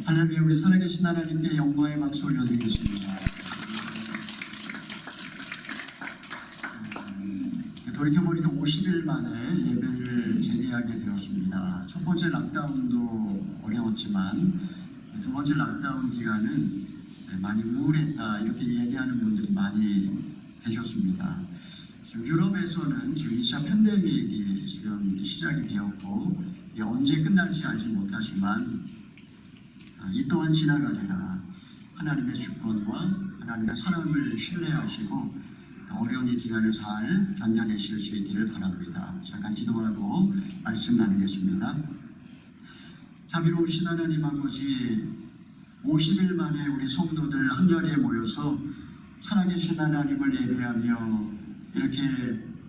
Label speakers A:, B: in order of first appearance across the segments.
A: 할렐루야. 우리 살아계신 하나님께 영광의 박수 올려드리겠습니다. 돌이켜보니까 50일 만에 예배를 재개하게 되었습니다. 첫 번째 락다운도 어려웠지만 두 번째 락다운 기간은 많이 우울했다 이렇게 얘기하는 분들이 많이 계셨습니다. 지금 유럽에서는 지금 2차 팬데믹이 지금 시작이 되었고 이게 언제 끝날지 알지 못하지만 이 또한 지나가리라. 하나님의 주권과 하나님의 사랑을 신뢰하시고 어려운 이 기간을 잘 견뎌내실 수 있기를 바랍니다. 잠깐 기도하고 말씀 나누겠습니다. 자비로우신 하나님 아버지, 50일 만에 우리 성도들 한자리에 모여서 살아계신 하나님을 예배하며 이렇게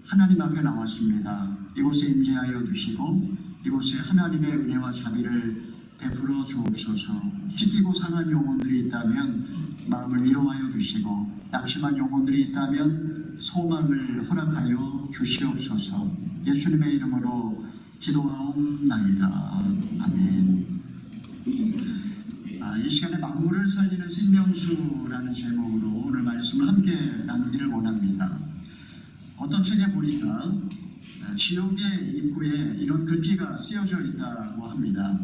A: 하나님 앞에 나왔습니다. 이곳에 임재하여 주시고 이곳에 하나님의 은혜와 자비를 베풀어 주옵소서. 찢기고 상한 영혼들이 있다면 마음을 위로하여 주시고 낙심한 영혼들이 있다면 소망을 허락하여 주시옵소서. 예수님의 이름으로 기도하옵나이다. 아멘. 이 시간에 만물을 살리는 생명수라는 제목으로 오늘 말씀을 함께 나누기를 원합니다. 어떤 책에 보니까 지옥의 입구에 이런 글귀가 쓰여져 있다고 합니다.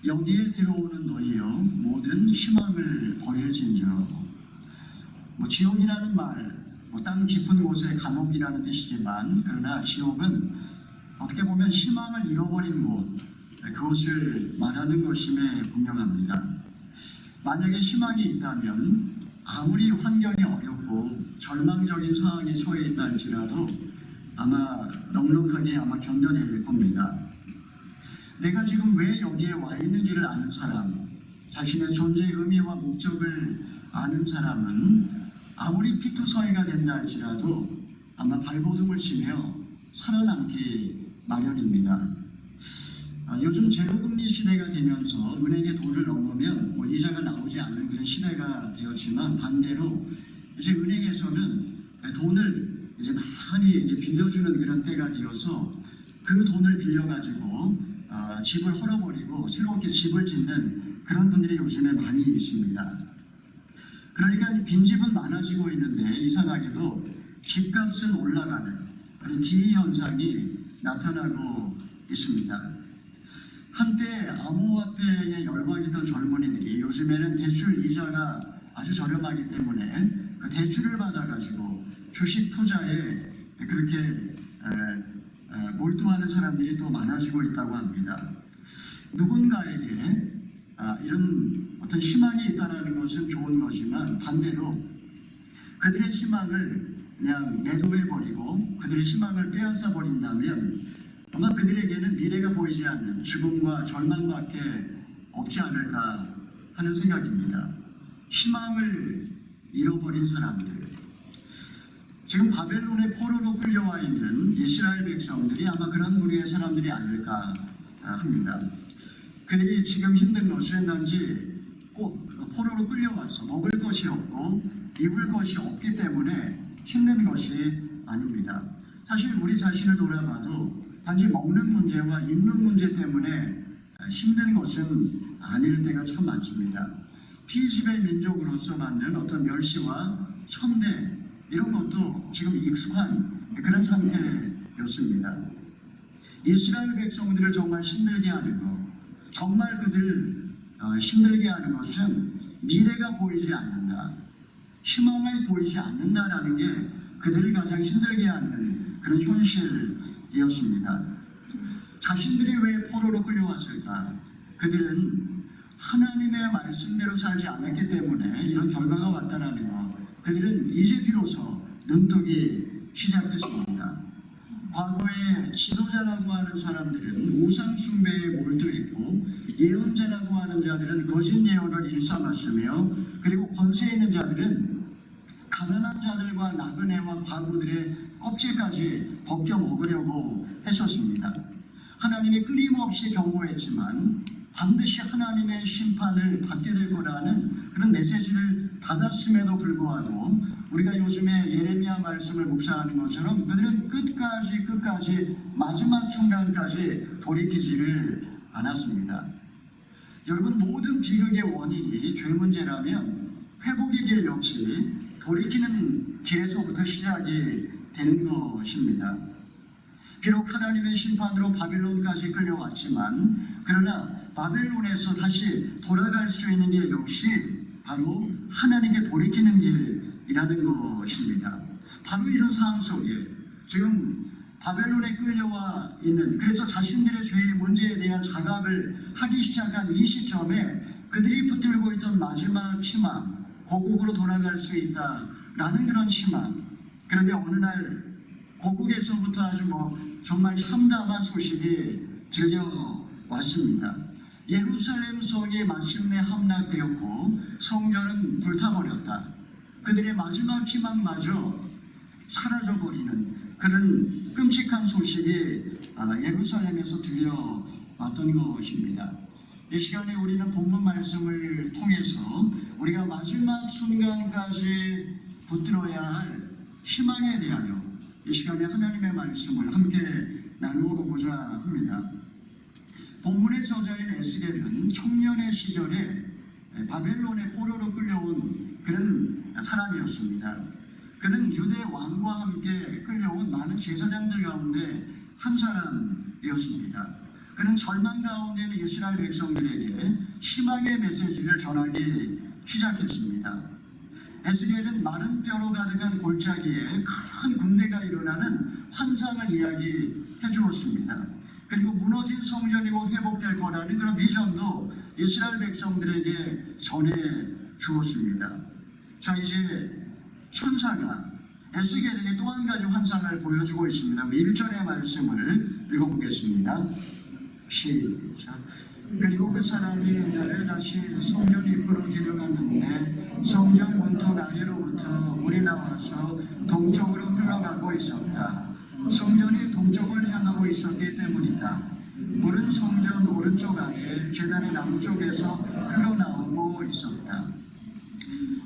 A: 여기에 들어오는 너희여 모든 희망을 버릴진저. 지옥이라는 말, 땅 깊은 곳의 감옥이라는 뜻이지만 그러나 지옥은 어떻게 보면 희망을 잃어버린 곳, 그것을 말하는 것임에 분명합니다. 만약에 희망이 있다면 아무리 환경이 어렵고 절망적인 상황에 처해 있다 할지라도 아마 넉넉하게 견뎌낼 겁니다. 내가 지금 왜 여기에 와 있는지를 아는 사람, 자신의 존재의 의미와 목적을 아는 사람은 아무리 피투성이가 된다 할지라도 아마 발버둥을 치며 살아남기 마련입니다. 요즘 제로금리 시대가 되면서 은행에 돈을 넣으면 이자가 나오지 않는 그런 시대가 되었지만 반대로 이제 은행에서는 돈을 이제 많이 빌려주는 그런 때가 되어서 그 돈을 빌려가지고 집을 헐어버리고 새롭게 집을 짓는 그런 분들이 요즘에 많이 있습니다. 그러니까 빈집은 많아지고 있는데 이상하게도 집값은 올라가는 그런 기이현상이 나타나고 있습니다. 한때 암호화폐에 열광했던 젊은이들이 요즘에는 대출 이자가 아주 저렴하기 때문에 그 대출을 받아가지고 주식 투자에 그렇게 몰두하는 사람들이 또 많아지고 있다고 합니다. 누군가에게 이런 어떤 희망이 있다는 것은 좋은 것이지만 반대로 그들의 희망을 그냥 매도해버리고 그들의 희망을 빼앗아 버린다면 아마 그들에게는 미래가 보이지 않는 죽음과 절망밖에 없지 않을까 하는 생각입니다. 희망을 잃어버린 사람들, 지금 바벨론의 포로로 끌려와 있는 이스라엘 백성들이 아마 그런 무리의 사람들이 아닐까 합니다. 그들이 지금 힘든 것은 단지 포로로 끌려와서 먹을 것이 없고 입을 것이 없기 때문에 힘든 것이 아닙니다. 사실 우리 자신을 돌아봐도 단지 먹는 문제와 입는 문제 때문에 힘든 것은 아닐 때가 참 많습니다. 피지배 민족으로서 받는 어떤 멸시와 천대 이런 것도 지금 익숙한 그런 상태였습니다. 이스라엘 백성들을 정말 힘들게 하는 것, 정말 그들을 힘들게 하는 것은 미래가 보이지 않는다, 희망이 보이지 않는다라는 게 그들을 가장 힘들게 하는 그런 현실이었습니다. 자신들이 왜 포로로 끌려왔을까? 그들은 하나님의 말씀대로 살지 않았기 때문에 이런 결과가 왔다는 것, 그들은 이제 비로소 눈뜨기 시작했습니다. 과거에 지도자라고 하는 사람들은 우상 숭배에 몰두했고 예언자라고 하는 자들은 거짓 예언을 일삼았으며 그리고 권세 있는 자들은 가난한 자들과 나그네와 과부들의 껍질까지 벗겨 먹으려고 했었습니다. 하나님이 끊임없이 경고했지만 반드시 하나님의 심판을 받게 될 거라는 그런 메시지를 받았음에도 불구하고 우리가 요즘에 예레미야 말씀을 묵상하는 것처럼 그들은 끝까지 마지막 순간까지 돌이키지를 않았습니다. 여러분, 모든 비극의 원인이 죄 문제라면 회복의 길 역시 돌이키는 길에서부터 시작이 되는 것입니다. 비록 하나님의 심판으로 바빌론까지 끌려왔지만 그러나 바벨론에서 다시 돌아갈 수 있는 길 역시 바로 하나님께 돌이키는 길이라는 것입니다. 바로 이런 상황 속에 지금 바벨론에 끌려와 있는, 그래서 자신들의 죄의 문제에 대한 자각을 하기 시작한 이 시점에 그들이 붙들고 있던 마지막 희망, 고국으로 돌아갈 수 있다라는 그런 희망. 그런데 어느 날 고국에서부터 아주 정말 참담한 소식이 들려왔습니다. 예루살렘 성이 마침내 함락되었고 성전은 불타버렸다. 그들의 마지막 희망마저 사라져버리는 그런 끔찍한 소식이 예루살렘에서 들려왔던 것입니다. 이 시간에 우리는 본문 말씀을 통해서 우리가 마지막 순간까지 붙들어야 할 희망에 대하여 이 시간에 하나님의 말씀을 함께 나누어 보고자 합니다. 본문의 저자인 에스겔은 청년의 시절에 바벨론의 포로로 끌려온 그런 사람이었습니다. 그는 유대 왕과 함께 끌려온 많은 제사장들 가운데 한 사람이었습니다. 그는 절망 가운데 있는 이스라엘 백성들에게 희망의 메시지를 전하기 시작했습니다. 에스겔은 마른 뼈로 가득한 골짜기에 큰 군대가 일어나는 환상을 이야기해 주었습니다. 그리고 무너진 성전이 곧 회복될 거라는 그런 비전도 이스라엘 백성들에게 전해 주었습니다. 자, 이제 천사가 에스겔에게 또 한 가지 환상을 보여주고 있습니다. 1절의 말씀을 읽어보겠습니다. 시작. 그리고 그 사람이 나를 다시 성전 입구로 데려갔는데 성전 문턱 아래로부터 물이 나와서 동쪽으로 흘러가고 있었다. 성전이 동쪽을 향하고 있었기 때문이다. 물은 성전 오른쪽 아래 제단의 남쪽에서 흘러나오고 있었다.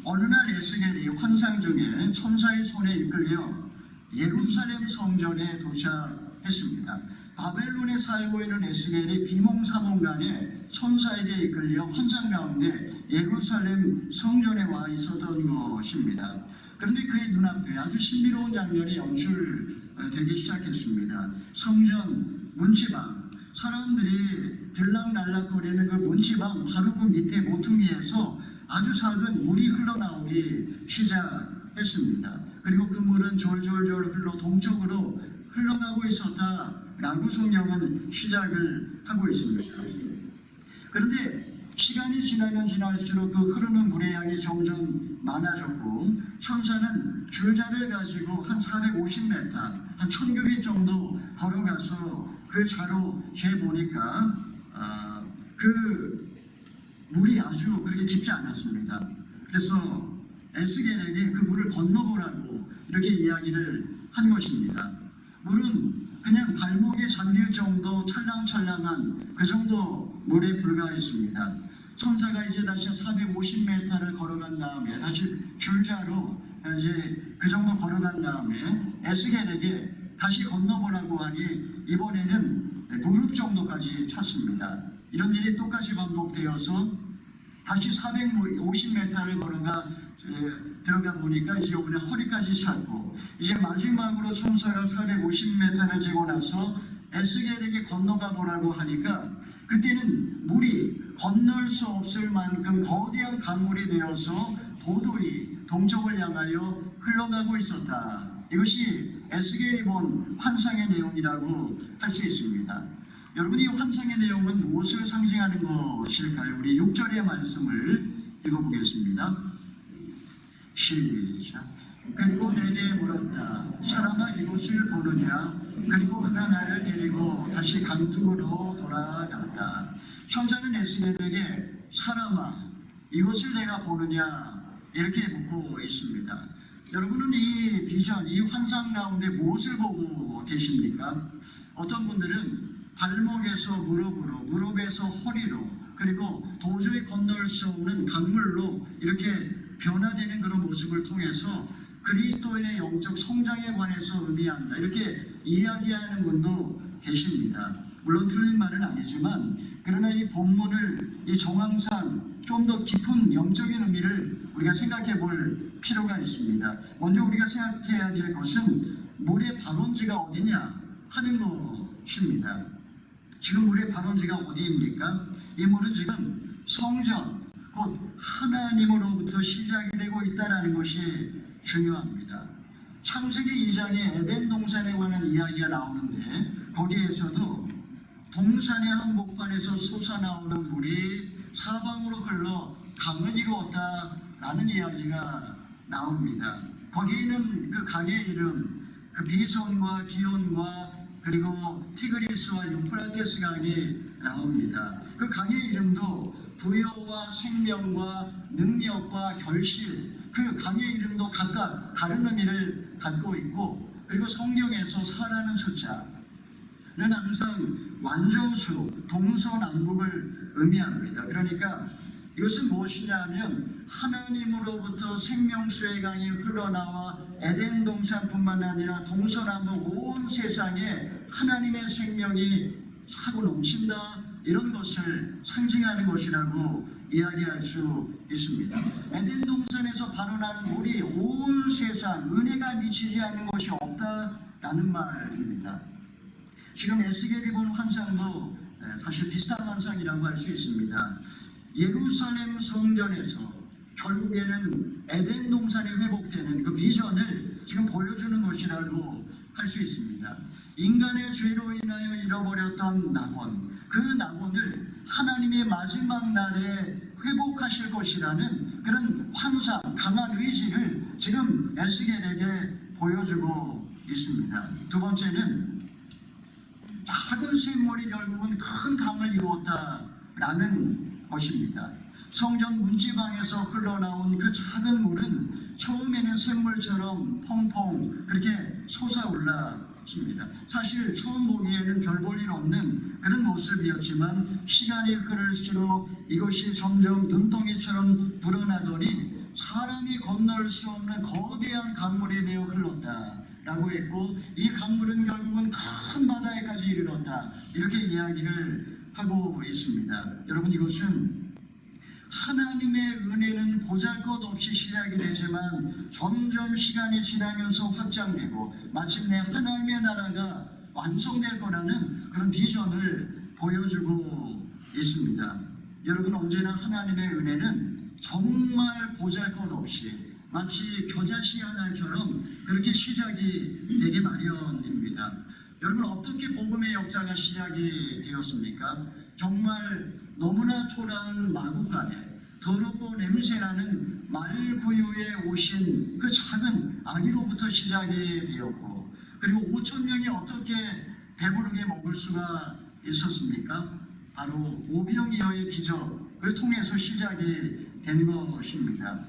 A: 어느 날 에스겔이 환상 중에 천사의 손에 이끌려 예루살렘 성전에 도착했습니다. 바벨론에 살고 있는 에스겔이 비몽사몽간에 천사에게 이끌려 환상 가운데 예루살렘 성전에 와 있었던 것입니다. 그런데 그의 눈앞에 아주 신비로운 장면이 연출되기 시작했습니다. 성전 문지방, 사람들이 들락날락거리는 그 문지방 바로 그 밑에 모퉁이에서 아주 작은 물이 흘러나오기 시작했습니다. 그리고 그 물은 졸졸졸 흘러 동쪽으로 흘러가고 있었다라고 성경은 시작을 하고 있습니다. 그런데 시간이 지나면 지날수록 그 흐르는 물의 양이 점점 많아졌고 천사는 줄자를 가지고 한 450m, 한 1000규빗 정도 걸어가서 그 자로 재보니까 그 물이 아주 그렇게 깊지 않았습니다. 그래서 에스겔에게 그 물을 건너보라고 이렇게 이야기를 한 것입니다. 물은 그냥 발목에 잠길 정도 찰랑찰랑한 그 정도 물에 불과했습니다. 천사가 이제 다시 450m를 걸어간 다음에 다시 줄자로 이제 그 정도 걸어간 다음에 에스겔에게 다시 건너보라고 하니 이번에는 무릎 정도까지 찼습니다. 이런 일이 똑같이 반복되어서 다시 450m를 걸어가 들어가 보니까 이제 이번에 허리까지 찼고 이제 마지막으로 천사가 450m를 재고 나서 에스겔에게 건너가 보라고 하니까 그때는 물이 건널 수 없을 만큼 거대한 강물이 되어서 도도히 동쪽을 향하여 흘러가고 있었다. 이것이 에스겔이 본 환상의 내용이라고 할 수 있습니다. 여러분, 이 환상의 내용은 무엇을 상징하는 것일까요? 우리 6절의 말씀을 읽어보겠습니다. 시작. 그리고 내게 물었다. 사람아, 이곳을 보느냐? 그리고 그가 나를 데리고 다시 강둑으로 돌아갔다. 천사는 에스겔에게 사람아, 이곳을 내가 보느냐? 이렇게 묻고 있습니다. 여러분은 이 비전, 이 환상 가운데 무엇을 보고 계십니까? 어떤 분들은 발목에서 무릎으로, 무릎에서 허리로, 그리고 도저히 건널 수 없는 강물로 이렇게 변화되는 그런 모습을 통해서 그리스도인의 영적 성장에 관해서 의미한다, 이렇게 이야기하는 분도 계십니다. 물론 틀린 말은 아니지만, 그러나 이 본문을 이 정황상 좀 더 깊은 영적인 의미를 우리가 생각해 볼 필요가 있습니다. 먼저 우리가 생각해야 될 것은 물의 발원지가 어디냐 하는 것입니다. 지금 물의 발원지가 어디입니까? 이 물은 지금 성전, 곧 하나님으로부터 시작이 되고 있다는 것이 중요합니다. 창세기 2장에 에덴 동산에 관한 이야기가 나오는데, 거기에서도 동산의 한복판에서 솟아나오는 물이 사방으로 흘러 강을 이루었다라는 이야기가 나옵니다. 거기에는 그 강의 이름, 그 비손과 기온과 그리고 티그리스와 유프라테스 강이 나옵니다. 그 강의 이름도 부여와 생명과 능력과 결실, 그 강의 이름도 각각 다른 의미를 갖고 있고, 그리고 성경에서 4라는 숫자는 항상 완전수, 동서남북을 의미합니다. 그러니까 이것은 무엇이냐 하면, 하나님으로부터 생명수의 강이 흘러나와 에덴 동산뿐만 아니라 동서남북 온 세상에 하나님의 생명이 차고 넘친다, 이런 것을 상징하는 것이라고 이야기할 수 있습니다. 에덴 동산에서 발원한 물이 온 세상 은혜가 미치지 않는 것이 없다라는 말입니다. 지금 에스겔이 본 환상도 사실 비슷한 환상이라고 할 수 있습니다. 예루살렘 성전에서 결국에는 에덴 동산이 회복되는 그 비전을 지금 보여주는 것이라고 할 수 있습니다. 인간의 죄로 인하여 잃어버렸던 낙원, 그 낙원을 하나님의 마지막 날에 회복하실 것이라는 그런 환상, 강한 의지를 지금 에스겔에게 보여주고 있습니다. 두 번째는 작은 샘물이 결국은 큰 강을 이루었다라는 것입니다. 성전 문지방에서 흘러나온 그 작은 물은 처음에는 샘물처럼 펑펑 그렇게 솟아올랐습니다. 사실 처음 보기에는 별 볼 일 없는 그런 모습이었지만, 시간이 흐를수록 이것이 점점 눈덩이처럼 불어나더니 사람이 건널 수 없는 거대한 강물이 되어 흘렀다라고 했고, 이 강물은 결국은 큰 바다에까지 이르렀다, 이렇게 이야기를 하고 있습니다. 여러분, 이것은 하나님의 은혜는 보잘것없이 시작이 되지만 점점 시간이 지나면서 확장되고 마침내 하나님의 나라가 완성될 거라는 그런 비전을 보여주고 있습니다. 여러분, 언제나 하나님의 은혜는 정말 보잘것없이 마치 겨자씨 한 알처럼 그렇게 시작이 되기 마련입니다. 여러분, 어떻게 복음의 역사가 시작이 되었습니까? 정말 너무나 초라한 마구간에 더럽고 냄새나는 말구유에 오신 그 작은 아기로부터 시작이 되었고, 그리고 5,000명이 어떻게 배부르게 먹을 수가 있었습니까? 바로 오병이어의 기적을 통해서 시작이 된 것입니다.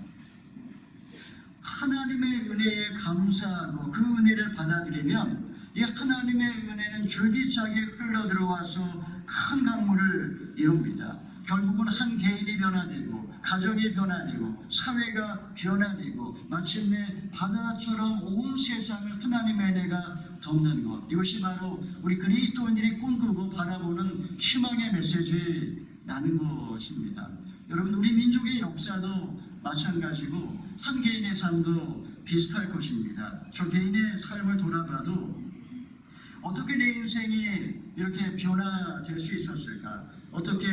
A: 하나님의 은혜에 감사하고 그 은혜를 받아들이면 이 하나님의 은혜는 줄기차게 흘러들어와서 큰 강물을 이룹니다. 결국은 한 개인이 변화되고 가정이 변화되고 사회가 변화되고 마침내 바다처럼 온 세상을 하나님의 은혜가 덮는 것, 이것이 바로 우리 그리스도인들이 꿈꾸고 바라보는 희망의 메시지라는 것입니다. 여러분, 우리 민족의 역사도 마찬가지고 한 개인의 삶도 비슷할 것입니다. 저 개인의 삶을 돌아봐도 어떻게 내 인생이 이렇게 변화될 수 있었을까? 어떻게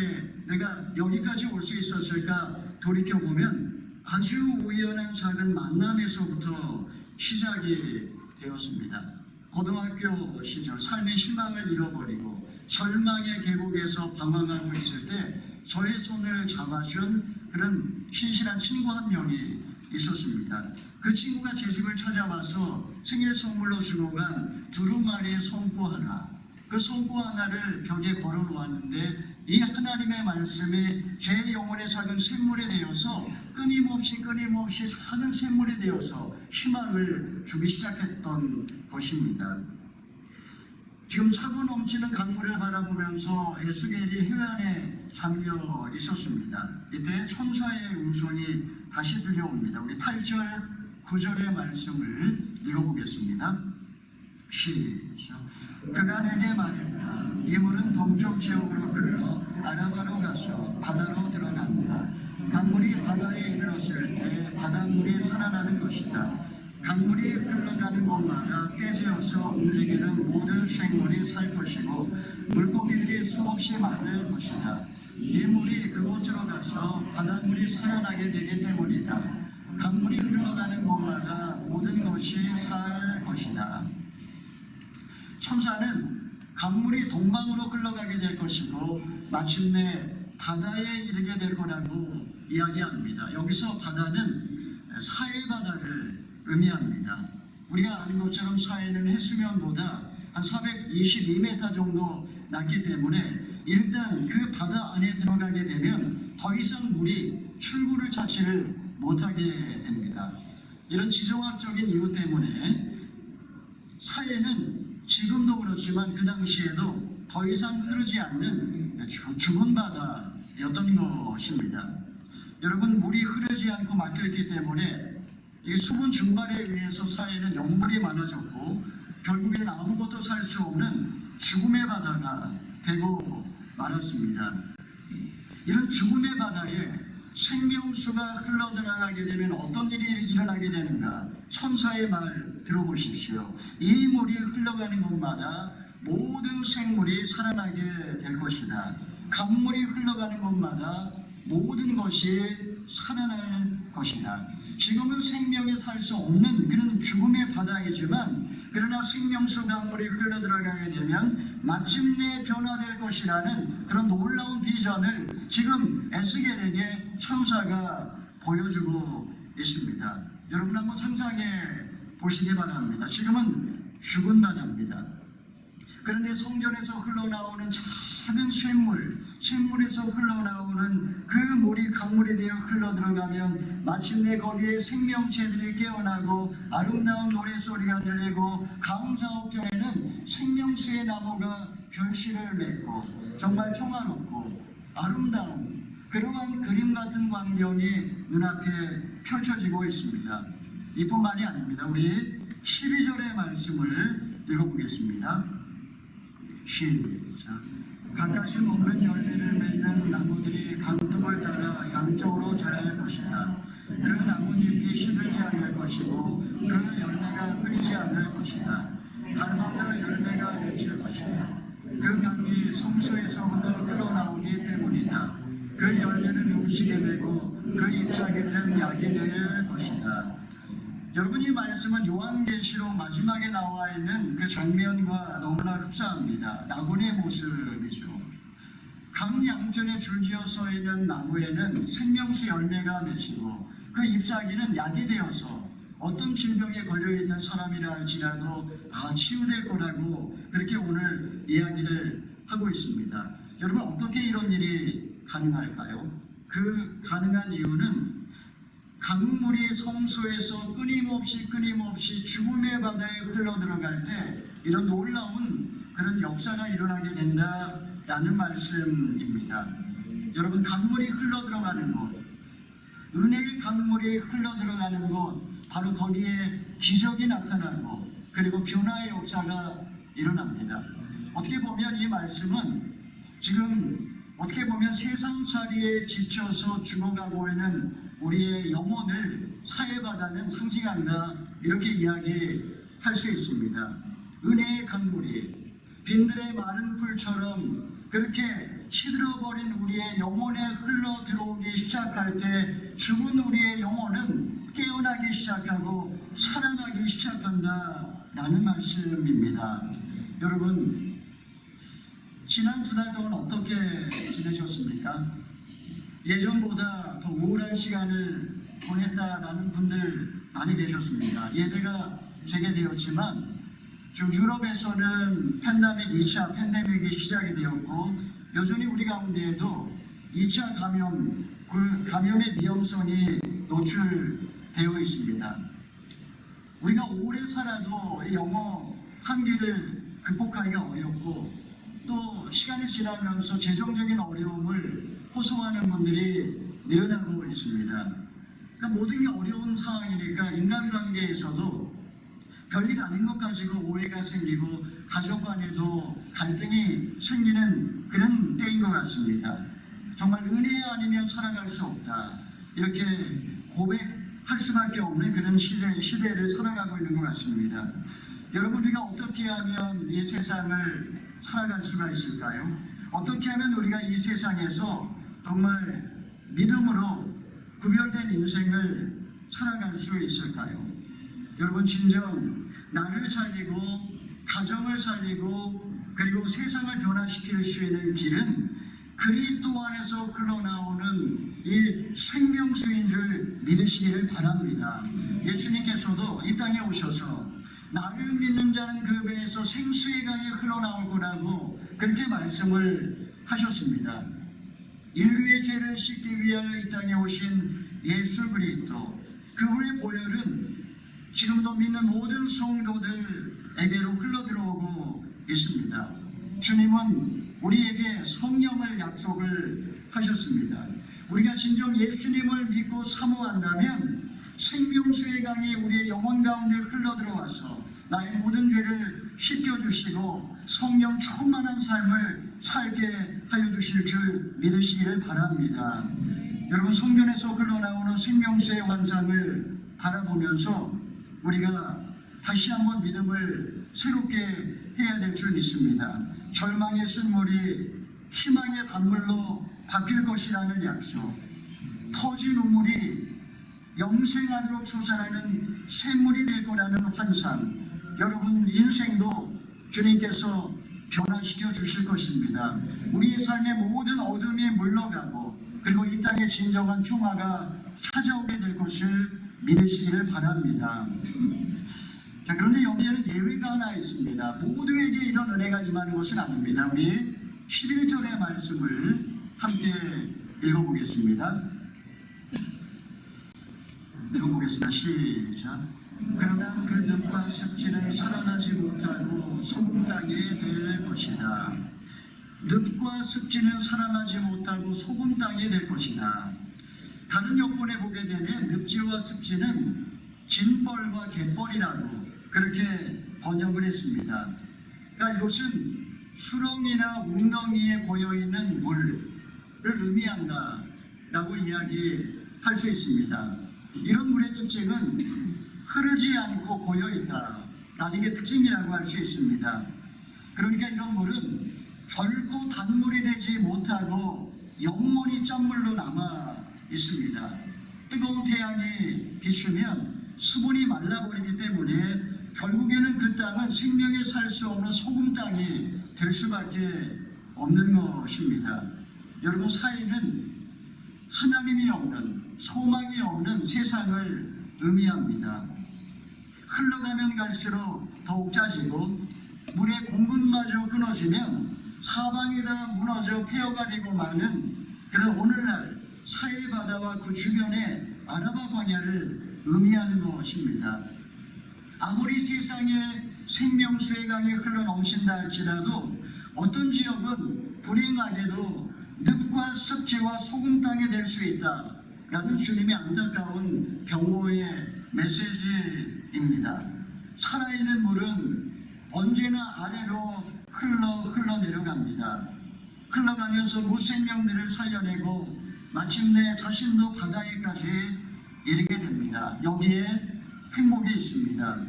A: 내가 여기까지 올 수 있었을까? 돌이켜보면 아주 우연한 작은 만남에서부터 시작이 되었습니다. 고등학교 시절 삶의 희망을 잃어버리고 절망의 계곡에서 방황하고 있을 때 저의 손을 잡아준 그런 신실한 친구 한 명이 있었습니다. 그 친구가 제 집을 찾아와서 생일 선물로 주고 간 두루마리의 손구 하나, 그 손구 하나를 벽에 걸어 놓았는데 이 하나님의 말씀이 제 영혼의 작은 샘물이 되어서 끊임없이 작은 샘물이 되어서 희망을 주기 시작했던 것입니다. 지금 차고 넘치는 강물을 바라보면서 에스겔이 해안에 잠겨 있었습니다. 이때 천사의 음성이 다시 들려옵니다. 우리 8절, 9절의 말씀을 읽어보겠습니다. 시작. 그가 내게 말했다. 이 물은 동쪽 지역으로 흘러 아라바로 가서 바다로 들어간다. 강물이 바다에 이르렀을 때 바닷물이 살아나는 것이다. 강물이 흘러가는 곳마다 떼지어서 움직이는 모든 생물이 살 것이고 물고기들이 수없이 많을 것이다. 이 물이 그곳으로 가서 바닷물이 살아나게 되기 때문이다. 강물이 흘러가는 곳마다 모든 것이 살 것이다. 천사는 강물이 동방으로 흘러가게 될 것이고 마침내 바다에 이르게 될 거라고 이야기합니다. 여기서 바다는 사해바다를 의미합니다. 우리가 아는 것처럼 사해는 해수면보다 한 422m 정도 낮기 때문에 일단 그 바다 안에 들어가게 되면 더 이상 물이 출구를 찾지를 못하게 됩니다. 이런 지정학적인 이유 때문에 사해는 지금도 그렇지만 그 당시에도 더 이상 흐르지 않는 죽은 바다였던 것입니다. 여러분, 물이 흐르지 않고 막혀있기 때문에 이 수분 증발에 의해서 사해는 역물이 많아졌고 결국에는 아무것도 살 수 없는 죽음의 바다가 되고 말았습니다. 이런 죽음의 바다에 생명수가 흘러들어가게 되면 어떤 일이 일어나게 되는가? 천사의 말 들어보십시오. 이 물이 흘러가는 곳마다 모든 생물이 살아나게 될 것이다. 강물이 흘러가는 곳마다 모든 것이 살아날 것이다. 지금은 생명이 살 수 없는 그런 죽음의 바다이지만 그러나 생명수 강물이 흘러들어가게 되면 마침내 변화될 것이라는 그런 놀라운 비전을 지금 에스겔에게 천사가 보여주고 있습니다. 여러분 한번 상상해 보시기 바랍니다. 지금은 죽은 바다입니다. 그런데 성전에서 흘러나오는 작은 샘물에서 흘러나오는 그 물이 강물이 되어 흘러들어가면 마침내 거기에 생명체들이 깨어나고 아름다운 노래소리가 들리고 가운사옥편에는 생명수의 나무가 결실을 맺고 정말 평화롭고 아름다운 그러한 그림 같은 광경이 눈앞에 펼쳐지고 있습니다. 이뿐만이 아닙니다. 우리 12절의 말씀을 읽어보겠습니다. 시작. 갖가지 먹는 열매를 맺는 나무들이 강둑을 따라 양쪽으로 자랄 것이다. 그 나뭇잎이 시들지 않을 것이고 그 열매가 끓이지 않을 것이다. 달마다 열매가 맺힐 것이다. 그 강이 성소에서부터 흘러나오기 때문이다. 그 열매는 음식이 되고 그 잎사귀들은 약이 될 것이다. 여러분, 이 말씀은 요한계시록 마지막에 나와 있는 그 장면과 너무나 흡사합니다. 나무의 모습이죠. 강 양편에 줄지어 서 있는 나무에는 생명수 열매가 맺히고 그 잎사귀는 약이 되어서 어떤 질병에 걸려있는 사람이라 할지라도 다 치유될 거라고 그렇게 오늘 이야기를 하고 있습니다. 여러분, 어떻게 이런 일이 가능할까요? 그 가능한 이유는 강물이 성소에서 끊임없이 죽음의 바다에 흘러들어갈 때 이런 놀라운 그런 역사가 일어나게 된다라는 말씀입니다. 여러분, 강물이 흘러들어가는 곳, 은혜의 강물이 흘러들어가는 곳, 바로 거기에 기적이 나타나고 그리고 변화의 역사가 일어납니다. 어떻게 보면 이 말씀은 지금 어떻게 보면 세상살이에 지쳐서 죽어가고 있는 우리의 영혼을 사해바다는 상징한다, 이렇게 이야기할 수 있습니다. 은혜의 강물이 빈들의 많은 풀처럼 그렇게 시들어버린 우리의 영혼에 흘러 들어오기 시작할 때 죽은 우리의 영혼은 깨어나기 시작하고 살아나기 시작한다라는 말씀입니다. 여러분, 지난 두 달 동안 어떻게 지내셨습니까? 예전보다 더 우울한 시간을 보냈다라는 분들 많이 계셨습니다. 예배가 재개되었지만 지금 유럽에서는 팬데믹 2차 팬데믹이 시작이 되었고 여전히 우리 가운데에도 2차 감염, 그 감염의 위험성이 노출되어 있습니다. 우리가 오래 살아도 이 영어 한계를 극복하기가 어렵고 또 시간이 지나면서 재정적인 어려움을 호소하는 분들이 늘어나고 있습니다. 그러니까 모든 게 어려운 상황이니까 인간관계에서도 별일 아닌 것 가지고 오해가 생기고 가족 간에도 갈등이 생기는 그런 때인 것 같습니다. 정말 은혜 아니면 살아갈 수 없다, 이렇게 고백할 수밖에 없는 그런 시대를 살아가고 있는 것 같습니다. 여러분, 우리가 어떻게 하면 이 세상을 살아갈 수가 있을까요? 어떻게 하면 우리가 이 세상에서 정말 믿음으로 구별된 인생을 살아갈 수 있을까요? 여러분, 진정 나를 살리고 가정을 살리고 그리고 세상을 변화시킬 수 있는 길은 그리스도 안에서 흘러나오는 이 생명수인 줄 믿으시기를 바랍니다. 예수님께서도 이 땅에 오셔서 나를 믿는 자는 그 배에서 생수의 강이 흘러나올 거라고 그렇게 말씀을 하셨습니다. 인류의 죄를 씻기 위하여 이 땅에 오신 예수 그리스도, 그분의 보혈은 지금도 믿는 모든 성도들에게로 흘러들어오고 있습니다. 주님은 우리에게 성령을 약속을 하셨습니다. 우리가 진정 예수님을 믿고 사모한다면 생명수의 강이 우리의 영혼 가운데 흘러들어와서 나의 모든 죄를 씻겨주시고 성령 충만한 삶을 살게 하여 주실 줄 믿으시기를 바랍니다. 여러분, 성전에서 흘러나오는 생명수의 환상을 바라보면서 우리가 다시 한번 믿음을 새롭게 해야 될 줄 믿습니다. 절망의 쓴물이 희망의 단물로 바뀔 것이라는 약속, 터진 우물이 영생하도록 솟아나는 샘물이 될 거라는 환상, 여러분 인생도 주님께서 변화시켜 주실 것입니다. 우리의 삶의 모든 어둠이 물러가고 그리고 이 땅에 진정한 평화가 찾아오게 될 것을 믿으시기를 바랍니다. 자, 그런데 여기에는 예외가 하나 있습니다. 모두에게 이런 은혜가 임하는 것은 아닙니다. 우리 11절의 말씀을 함께 읽어보겠습니다. 시작. 그러나 그 늪과 습지는 살아나지 못하고 소금 땅에 될 것이다. 늪과 습지는 살아나지 못하고 소금 땅에 될 것이다. 다른 역본에 보게 되면 늪지와 습지는 진벌과 갯벌이라고 그렇게 번역을 했습니다. 그러니까 이것은 수렁이나 웅덩이에 고여있는 물을 의미한다라고 이야기할 수 있습니다. 이런 물의 특징은 흐르지 않고 고여있다라는 게 특징이라고 할 수 있습니다. 그러니까 이런 물은 결코 단물이 되지 못하고 영원히 짠물로 남아 있습니다. 뜨거운 태양이 비추면 수분이 말라버리기 때문에 결국에는 그 땅은 생명에 살 수 없는 소금 땅이 될 수밖에 없는 것입니다. 여러분, 사회는 하나님이 없는, 소망이 없는 세상을 의미합니다. 흘러가면 갈수록 더욱 짜지고 물의 공급마저 끊어지면 사방이 다 무너져 폐허가 되고 마는 그런 오늘날 사해 바다와 그 주변의 아라바 광야를 의미하는 것입니다. 아무리 세상에 생명수의 강이 흘러넘친다 할지라도 어떤 지역은 불행하게도 늪과 습지와 소금 땅이 될 수 있다라는 주님의 안타까운 경고의 메시지입니다. 살아있는 물은 언제나 아래로 흘러 내려갑니다. 흘러가면서 무생명들을 살려내고 마침내 자신도 바다에까지 이르게 됩니다. 여기에 행복이 있습니다.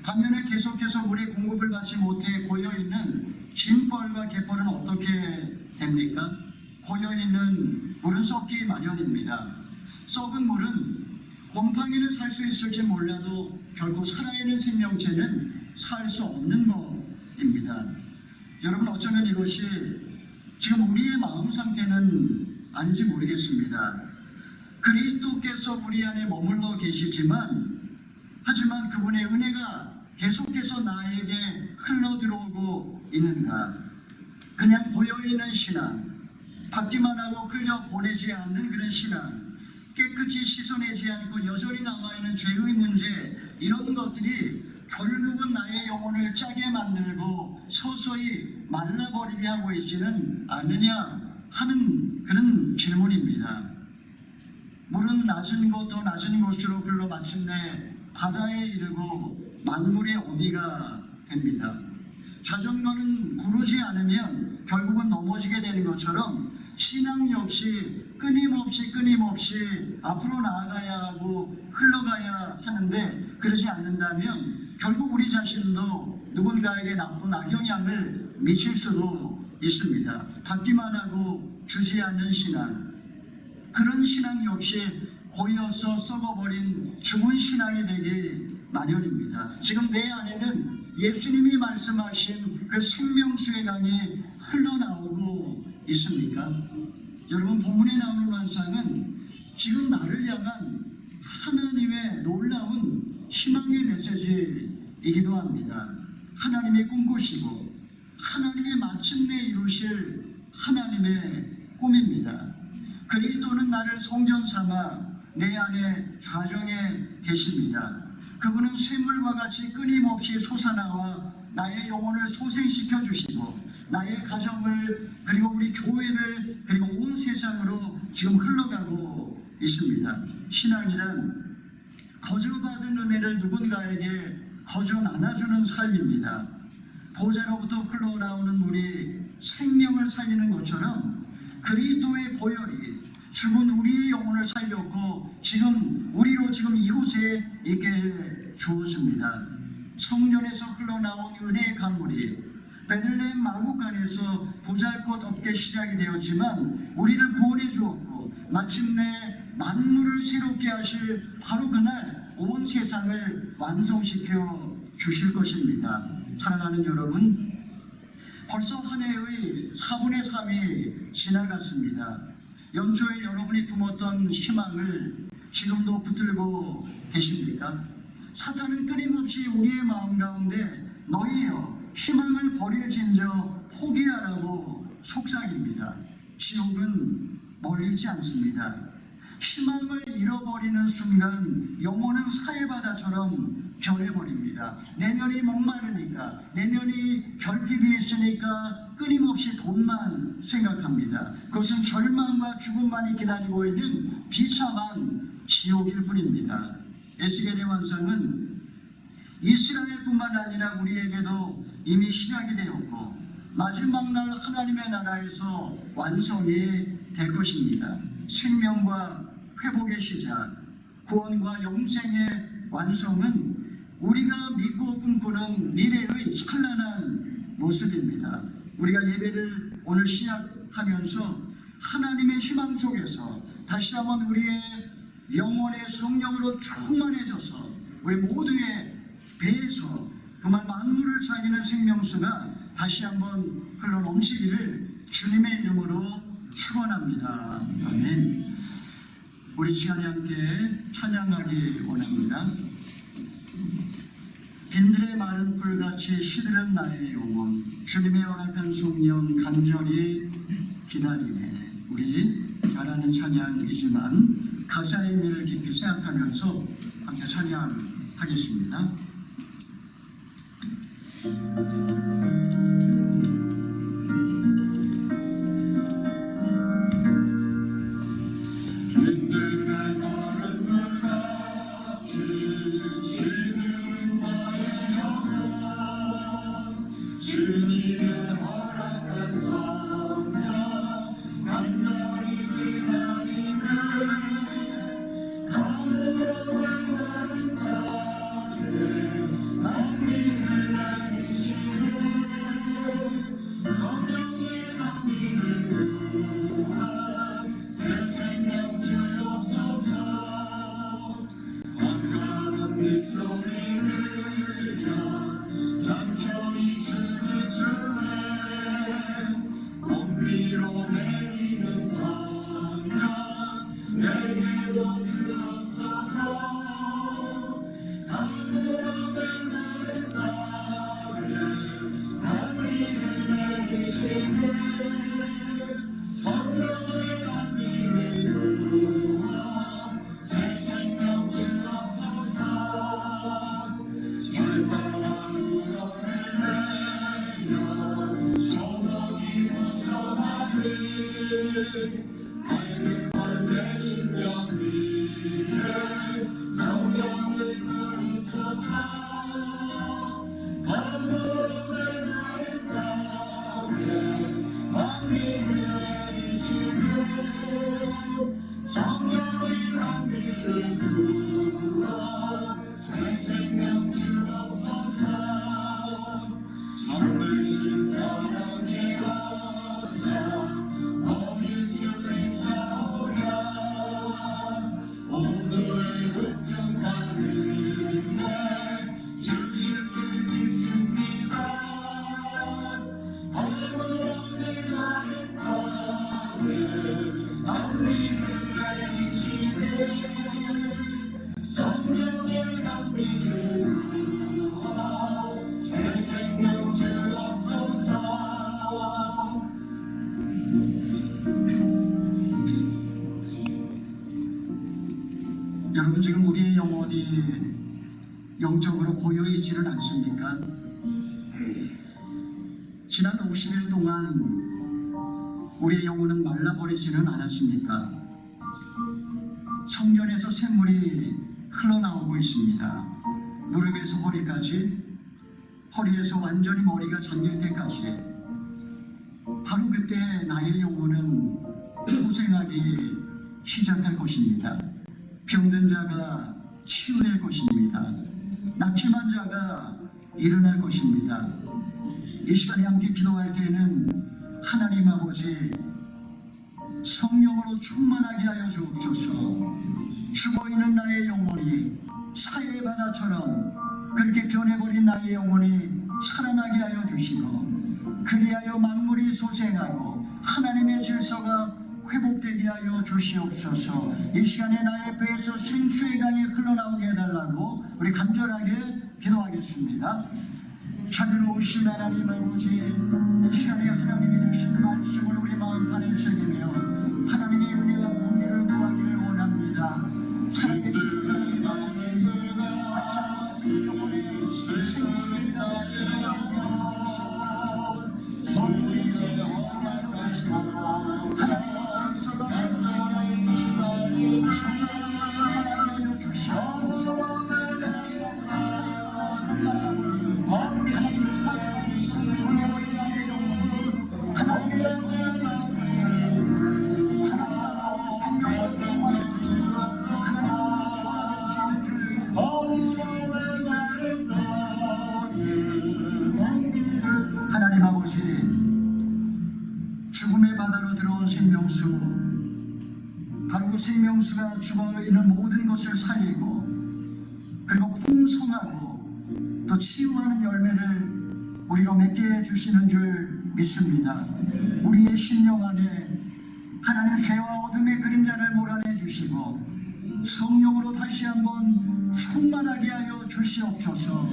A: 반면에 계속해서 물의 공급을 받지 못해 고여있는 진벌과 갯벌은 어떻게 됩니까? 고여있는 물은 썩기 마련입니다. 썩은 물은 곰팡이는 살 수 있을지 몰라도 결국 살아있는 생명체는 살 수 없는 것입니다. 여러분, 어쩌면 이것이 지금 우리의 마음 상태는 아닌지 모르겠습니다. 그리스도께서 우리 안에 머물러 계시지만 하지만 그분의 은혜가 계속해서 나에게 흘러 들어오고 있는가? 그냥 고여있는 신앙, 받기만 하고 흘려 보내지 않는 그런 신앙, 깨끗이 씻어내지 않고 여전히 남아있는 죄의 문제, 이런 것들이 결국은 나의 영혼을 짜게 만들고 서서히 말라버리게 하고 있지는 않느냐 하는 그런 질문입니다. 물은 낮은 곳 더 낮은 곳으로 흘러 마침내 바다에 이르고 만물의 어미가 됩니다. 자전거는 구르지 않으면 결국은 넘어지게 되는 것처럼 신앙 역시 끊임없이 앞으로 나아가야 하고 흘러가야 하는데, 그러지 않는다면 결국 우리 자신도 누군가에게 나쁜 악영향을 미칠 수도 있습니다. 받기만 하고 주지 않는 신앙, 그런 신앙 역시 고여서 썩어버린 죽은 신앙이 되기 마련입니다. 지금 내 안에는 예수님이 말씀하신 그 생명수의 강이 흘러나오고 있습니까? 여러분, 본문에 나오는 환상은 지금 나를 향한 하나님의 놀라운 희망의 메시지이기도 합니다. 하나님의 꿈꾸시고 하나님의 마침내 이루실 하나님의 꿈입니다. 그리스도는 나를 성전 삼아 내 안에 좌정해 계십니다. 그분은 샘물과 같이 끊임없이 솟아나와 나의 영혼을 소생시켜 주시고 나의 가정을, 그리고 우리 교회를, 그리고 온 세상으로 지금 흘러가고 있습니다. 신앙이란 거저받은 은혜를 누군가에게 거저 나눠주는 삶입니다. 보좌로부터 흘러나오는 물이 생명을 살리는 것처럼 그리스도의 보혈이 죽은 우리의 영혼을 살렸고 지금 우리로 지금 이곳에 있게 해 주었습니다. 성전에서 흘러나온 은혜의 강물이 베들레헴 마구간에서 보잘것없게 시작이 되었지만 우리를 구원해 주었고 마침내 만물을 새롭게 하실 바로 그날 온 세상을 완성시켜 주실 것입니다. 사랑하는 여러분, 벌써 한 해의 4분의 3이 지나갔습니다. 연초에 여러분이 품었던 희망을 지금도 붙들고 계십니까? 사탄은 끊임없이 우리의 마음 가운데 너희여 희망을 버릴진저 포기하라고 속삭입니다. 지옥은 멀리 있지 않습니다. 희망을 잃어버리는 순간 영혼은 사해바다처럼 변해버립니다. 내면이 목마르니까, 내면이 결핍이 있으니까 끊임없이 돈만 생각합니다. 그것은 절망과 죽음만이 기다리고 있는 비참한 지옥일 뿐입니다. 에스겔의 환상은 이스라엘뿐만 아니라 우리에게도 이미 시작이 되었고 마지막 날 하나님의 나라에서 완성이 될 것입니다. 생명과 회복의 시작, 구원과 영생의 완성은 우리가 믿고 꿈꾸는 미래의 찬란한 모습입니다. 우리가 예배를 오늘 시작하면서 하나님의 희망 속에서 다시 한번 우리의 영혼의 성령으로 충만해져서 우리 모두의 배에서 정말 만물을 살리는 생명수가 다시 한번 흘러넘치기를 주님의 이름으로 축원합니다. 아멘. 우리 시간에 함께 찬양하기 원합니다. 빈들의 마른 꿀같이 시들은 나의 영혼, 주님의 허락한 성령 간절히 기다리네. 우리 잘 아는 찬양이지만 가사의 의미를 깊이 생각하면서 함께 찬양하겠습니다.
B: 성령을 부르소서
A: 거룩을 나를 가에 왕비를 내리시네 성령의 왕비를 부어 새 생명 주옵소서 참으신 사랑의 언약 얻을 수 있사오랴 오늘의 흩은 가슴에 주실 줄 믿습니다 허물없는 마른 땅에 안미를 내리시네 성령의 감미를 부어 새 생명 주옵소서 여러분 지금 우리의 영혼이 영적으로 고요해지는 않습니까? 지난 50일 동안 우리의 영혼은 말라버리지는 않았습니까? 성전에서 샘물이 흘러나오고 있습니다. 무릎에서 허리까지, 허리에서 완전히 머리가 잠길 때까지 바로 그때 나의 영혼은 소생하기 시작할 것입니다. 병든 자가 치유될 것입니다. 낙심한 자가 일어날 것입니다. 이 시간에 함께 기도할 때에는 하나님 아버지 성령으로 충만하게 하여 주옵소서. 죽어있는 나의 영혼이 사해의 바다처럼 그렇게 변해버린 나의 영혼이 살아나게 하여 주시고 그리하여 만물이 소생하고 하나님의 질서가 회복되게 하여 주시옵소서. 이 시간에 나의 배에서 생수의 강이 흘러나오게 해달라고 우리 간절하게 기도하겠습니다. 자비로우신 하나님 아버지 이 시간에 하나님이 주신 말씀을 우리 마음판에 새기며 하나님의 은혜와 공의를 구하기를 원합니다. 살아계신 하나님 아버지 다시 한번 영혼의 생수의 강을 흘러나오게 주시옵소서. 하나님의 질서가 하나님 아버지 죽음의 바다로 들어온 생명수 바로 그 생명수가 죽어있는 모든 것을 살리고 그리고 풍성하고 또 치유하는 열매를 우리로 맺게 해주시는 줄 믿습니다. 우리의 심령 안에 하나님 죄와 어둠의 그림자를 몰아내 주시고 성령으로 다시 한번 충만하게 하여 주시옵소서.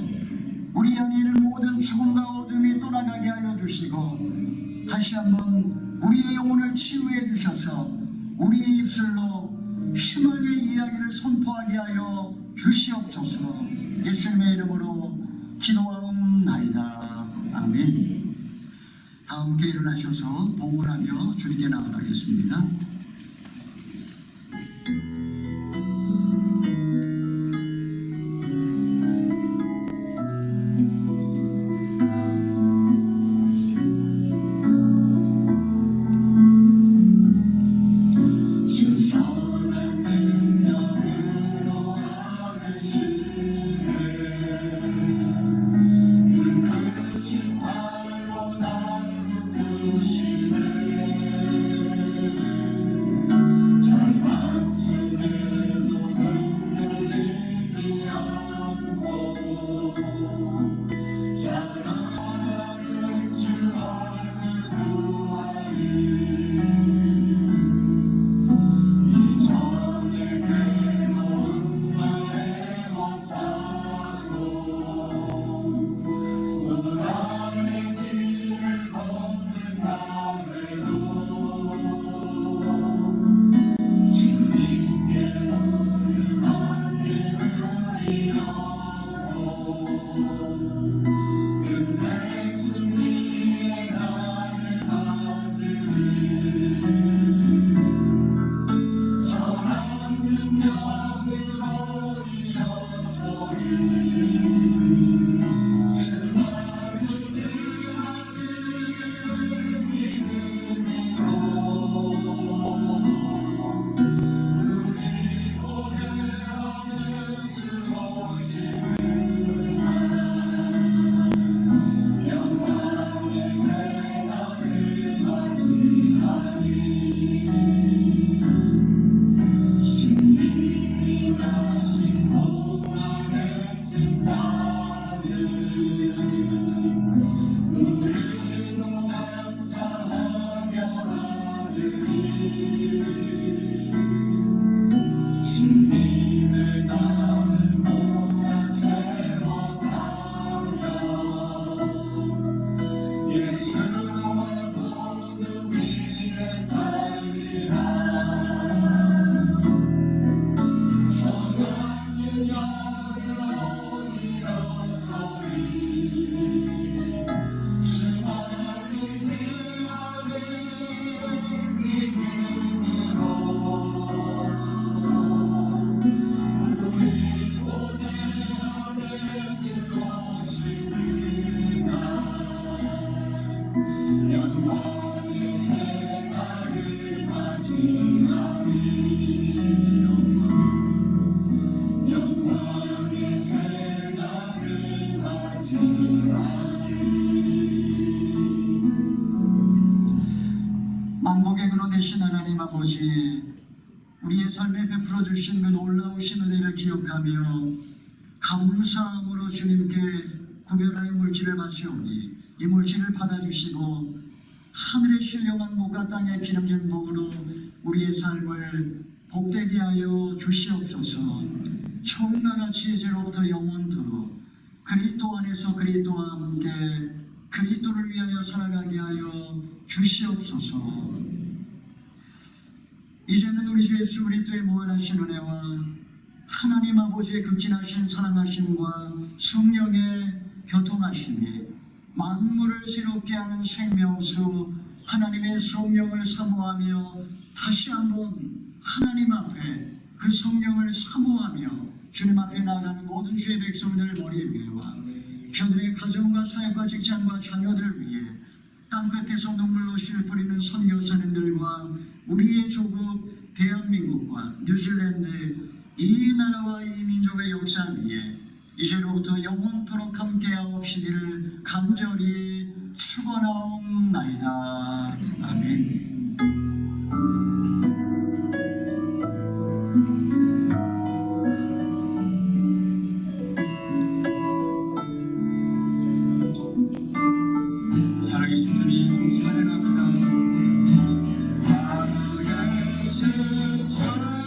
A: 우리 안에 있는 모든 죽음과 어둠이 떠나가게 하여 주시고 다시 한번 우리의 영혼을 치유해 주셔서 우리의 입술로 희망의 이야기를 선포하게 하여 주시옵소서. 예수님의 이름으로 기도하옵나이다. 아멘. 다 함께 일어나셔서 봉헌하며 주님께 나아가겠습니다. 계획으로 내신 하나님 아버지, 우리의 삶에 베풀어 주신 그 놀라우신 은혜를 기억하며 감사함으로 주님께 구별하여 물질을 바치오니 이 물질을 받아주시고 하늘의 신령한 목과 땅의 기름진 복으로 우리의 삶을 복되게 하여 주시옵소서. 처음과 같이 이제로부터 영원토록 그리스도 안에서 그리스도와 함께 그리스도를 위하여 살아가게 하여 주시옵소서. 이제는 우리 주 예수 그리스도의 무한하신 은혜와 하나님 아버지의 극진하신 사랑하심과 성령의 교통하심이 만물을 새롭게 하는 생명수 하나님의 성령을 사모하며 다시 한번 하나님 앞에 그 성령을 사모하며 주님 앞에 나아가는 모든 주의 백성들 머리 위에와 그들의 가정과 사회과 직장과 자녀들 위해 땅끝에서 눈물로 실 뿌리는 선교사님들과 우리의 조국 대한민국과 뉴질랜드 이 나라와 이 민족의 역사 위에 이제로부터 영원토록 함께하옵시기를 간절히 축원하옵나이다. 아멘.
B: 살아계신 주님 찬양합니다. 살아계신 주